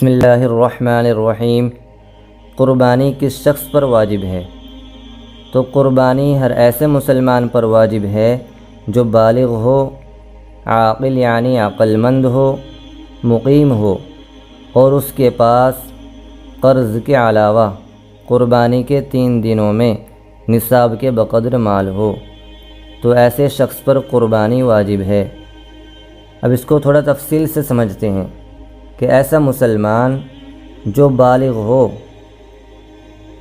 بسم اللہ الرحمن الرحیم۔ قربانی کس شخص پر واجب ہے؟ تو قربانی ہر ایسے مسلمان پر واجب ہے جو بالغ ہو، عاقل یعنی عقل مند ہو، مقیم ہو اور اس کے پاس قرض کے علاوہ قربانی کے 3 دنوں میں نصاب کے بقدر مال ہو، تو ایسے شخص پر قربانی واجب ہے۔ اب اس کو تھوڑا تفصیل سے سمجھتے ہیں کہ ایسا مسلمان جو بالغ ہو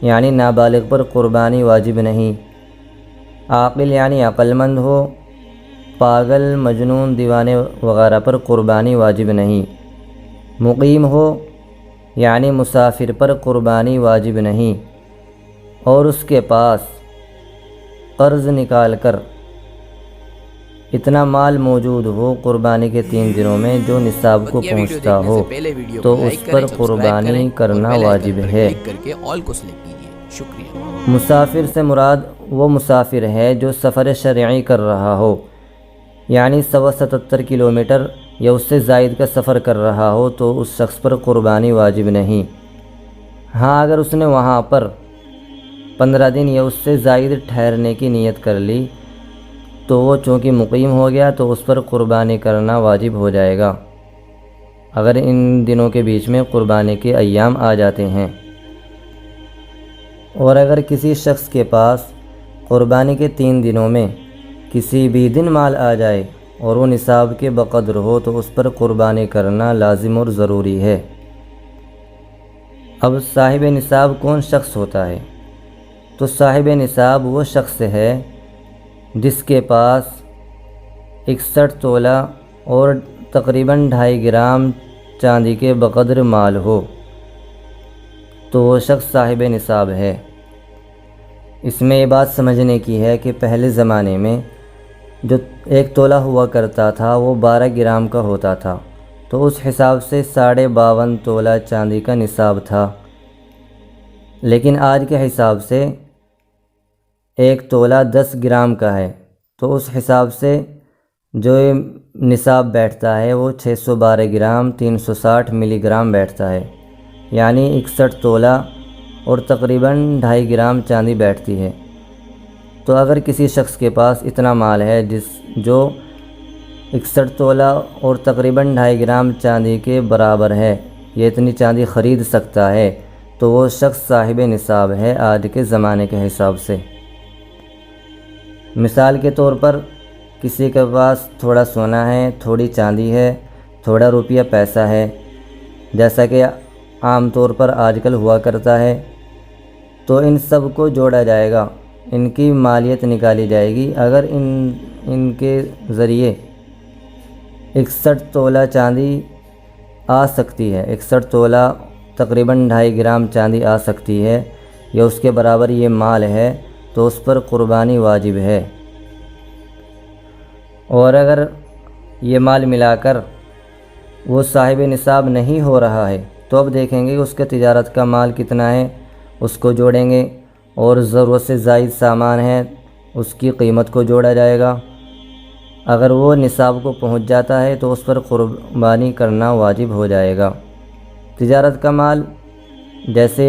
یعنی نابالغ پر قربانی واجب نہیں، عاقل یعنی عقل مند ہو، پاگل، مجنون، دیوانے وغیرہ پر قربانی واجب نہیں، مقیم ہو یعنی مسافر پر قربانی واجب نہیں، اور اس کے پاس قرض نکال کر اتنا مال موجود ہو قربانی کے 3 دنوں میں جو نصاب کو پہنچتا ہو، تو اس پر قربانی کرنا واجب ہے۔ مسافر سے مراد وہ مسافر ہے جو سفر شرعی کر رہا ہو، یعنی 177 کلومیٹر یا اس سے زائد کا سفر کر رہا ہو، تو اس شخص پر قربانی واجب نہیں۔ ہاں، اگر اس نے وہاں پر 15 دن یا اس سے زائد ٹھہرنے کی نیت کر لی تو وہ چونکہ مقیم ہو گیا تو اس پر قربانی کرنا واجب ہو جائے گا، اگر ان دنوں کے بیچ میں قربانی کے ایام آ جاتے ہیں۔ اور اگر کسی شخص کے پاس قربانی کے 3 دنوں میں کسی بھی دن مال آ جائے اور وہ نصاب کے بقدر ہو تو اس پر قربانی کرنا لازم اور ضروری ہے۔ اب صاحب نصاب کون شخص ہوتا ہے؟ تو صاحب نصاب وہ شخص ہے جس کے پاس 61 تولہ اور تقریباً 2.5 گرام چاندی کے بقدر مال ہو، تو وہ شخص صاحب نصاب ہے۔ اس میں یہ بات سمجھنے کی ہے کہ پہلے زمانے میں جو 1 تولہ ہوا کرتا تھا وہ 12 گرام کا ہوتا تھا، تو اس حساب سے 52.5 تولہ چاندی کا نصاب تھا، لیکن آج کے حساب سے 1 تولہ 10 گرام کا ہے، تو اس حساب سے جو نصاب بیٹھتا ہے وہ 612 گرام 360 ملی گرام بیٹھتا ہے، یعنی 61 تولہ اور تقریباً 2.5 گرام چاندی بیٹھتی ہے۔ تو اگر کسی شخص کے پاس اتنا مال ہے جو 61 تولہ اور تقریباً 2.5 گرام چاندی کے برابر ہے، یہ اتنی چاندی خرید سکتا ہے، تو وہ شخص صاحب نصاب ہے آج کے زمانے کے حساب سے۔ مثال کے طور پر کسی کے پاس تھوڑا سونا ہے، تھوڑی چاندی ہے، تھوڑا روپیہ پیسہ ہے، جیسا کہ عام طور پر آج کل ہوا کرتا ہے، تو ان سب کو جوڑا جائے گا، ان کی مالیت نکالی جائے گی۔ اگر ان کے ذریعے 61 تولہ چاندی آ سکتی ہے، 61 تولہ تقریباً 2.5 گرام چاندی آ سکتی ہے یا اس کے برابر یہ مال ہے، تو اس پر قربانی واجب ہے۔ اور اگر یہ مال ملا کر وہ صاحب نصاب نہیں ہو رہا ہے تو اب دیکھیں گے کہ اس کے تجارت کا مال کتنا ہے، اس کو جوڑیں گے، اور ضرورت سے زائد سامان ہے اس کی قیمت کو جوڑا جائے گا۔ اگر وہ نصاب کو پہنچ جاتا ہے تو اس پر قربانی کرنا واجب ہو جائے گا۔ تجارت کا مال جیسے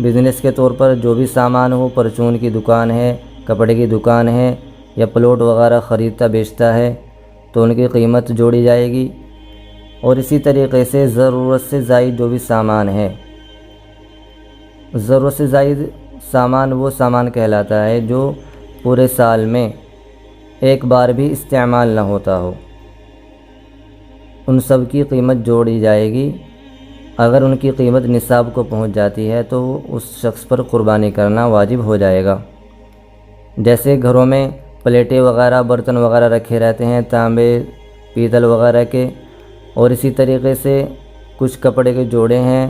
بزنس کے طور پر جو بھی سامان ہو، پرچون کی دکان ہے، کپڑے کی دکان ہے یا پلاٹ وغیرہ خریدتا بیچتا ہے، تو ان کی قیمت جوڑی جائے گی۔ اور اسی طریقے سے ضرورت سے زائد جو بھی سامان ہے، ضرورت سے زائد سامان وہ سامان کہلاتا ہے جو پورے سال میں ایک بار بھی استعمال نہ ہوتا ہو، ان سب کی قیمت جوڑی جائے گی۔ اگر ان کی قیمت نصاب کو پہنچ جاتی ہے تو اس شخص پر قربانی کرنا واجب ہو جائے گا۔ جیسے گھروں میں پلیٹیں وغیرہ، برتن وغیرہ رکھے رہتے ہیں، تانبے، پیتل وغیرہ کے، اور اسی طریقے سے کچھ کپڑے کے جوڑے ہیں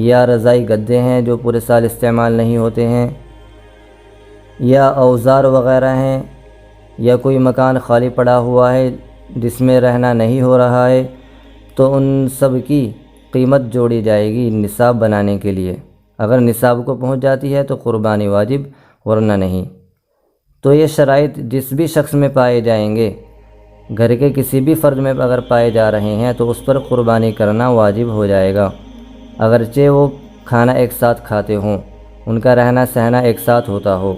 یا رضائی گدے ہیں جو پورے سال استعمال نہیں ہوتے ہیں، یا اوزار وغیرہ ہیں، یا کوئی مکان خالی پڑا ہوا ہے جس میں رہنا نہیں ہو رہا ہے، تو ان سب کی قیمت جوڑی جائے گی نصاب بنانے کے لیے۔ اگر نصاب کو پہنچ جاتی ہے تو قربانی واجب، ورنہ نہیں۔ تو یہ شرائط جس بھی شخص میں پائے جائیں گے، گھر کے کسی بھی فرد میں اگر پائے جا رہے ہیں تو اس پر قربانی کرنا واجب ہو جائے گا۔ اگرچہ وہ کھانا ایک ساتھ کھاتے ہوں، ان کا رہنا سہنا ایک ساتھ ہوتا ہو،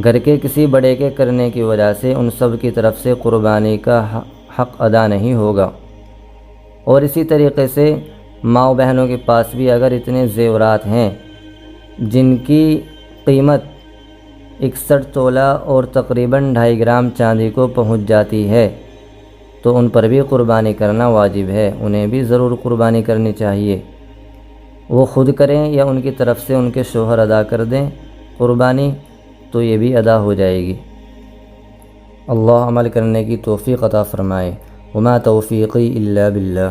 گھر کے کسی بڑے کے کرنے کی وجہ سے ان سب کی طرف سے قربانی کا حق ادا نہیں ہوگا۔ اور اسی طریقے سے ماؤں بہنوں کے پاس بھی اگر اتنے زیورات ہیں جن کی قیمت 61 تولہ اور تقریباً 2.5 گرام چاندی کو پہنچ جاتی ہے تو ان پر بھی قربانی کرنا واجب ہے، انہیں بھی ضرور قربانی کرنی چاہیے۔ وہ خود کریں یا ان کی طرف سے ان کے شوہر ادا کر دیں قربانی، تو یہ بھی ادا ہو جائے گی۔ اللہ عمل کرنے کی توفیق عطا فرمائے۔ وما توفیقی الا باللہ۔